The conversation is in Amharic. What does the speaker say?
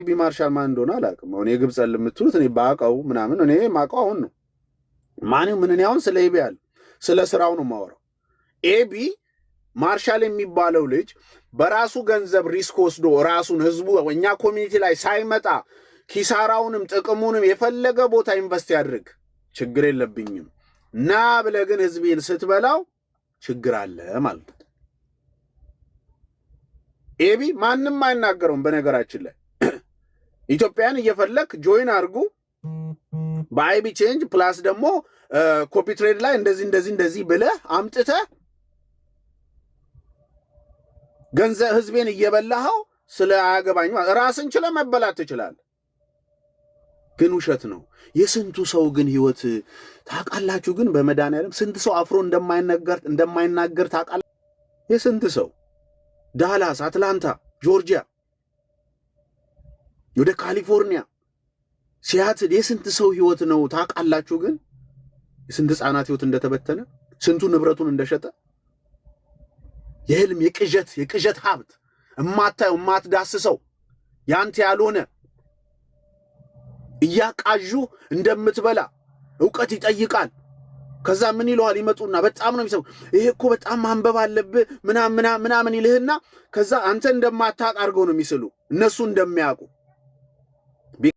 ማርሻል ማን እንደሆነ አላውቅም። አሁን የግብፅ ለምትሉት እኔ ባውቀው ምናምን እኔ ማውቀው አሁን ነው ማን ምን እኔ አሁን ስለ ኤቢ አለ ስለ ስራው ነው የማወራው። ኤቢ ማርሻል የሚባለው ልጅ በራሱ ገንዘብ ሪስክ ወስዶ ራሱን ህዝቡ እኛ ኮሚኒቲ ላይ ሳይመጣ ኪሳራውንም ጥቅሙንም የፈለገ ቦታ ኢንቨስት ያድርግ ችግር የለብኝም ና ብለህ ግን ህዝቤን ስትበላው ችግር አለ ማለት ነው። ኤቢ ማንንም አይናገረውም። በነገራችን ላይ ኢትዮጵያን እየፈለክ ጆይን አድርጉ በአይቢ ቼንጅ ፕላስ ደግሞ ኮፒ ትሬድ ላይ እንደዚህ ብለህ አምጥተህ ገንዘብ ህዝቤን እየበላኸው ስለ አያገባኝ ራስን ችለህ መበላት ትችላለህ። ግን ውሸት ነው። የስንቱ ሰው ግን ህይወት ታውቃላችሁ? ግን በመድኃኒዓለም ስንት ሰው አፍሮ እንደማይናገር ታውቃላችሁ? የስንት ሰው ዳላስ፣ አትላንታ፣ ጆርጂያ፣ ወደ ካሊፎርኒያ፣ ሲያትል የስንት ሰው ህይወት ነው ታውቃላችሁ? ግን የስንት ህፃናት ህይወት እንደተበተነ ስንቱ ንብረቱን እንደሸጠ የህልም የቅዠት ሀብት እማታየው እማትዳስሰው ያንተ ያልሆነ እያቃዡ እንደምትበላ ዕውቀት ይጠይቃል። ከዛ ምን ይለዋል? ይመጡና በጣም ነው የሚሰው ይሄ እኮ በጣም ማንበብ አለብህ ምናምን ይልህና ከዛ አንተ እንደማታውቅ አድርገው ነው የሚስሉ እነሱ እንደሚያውቁ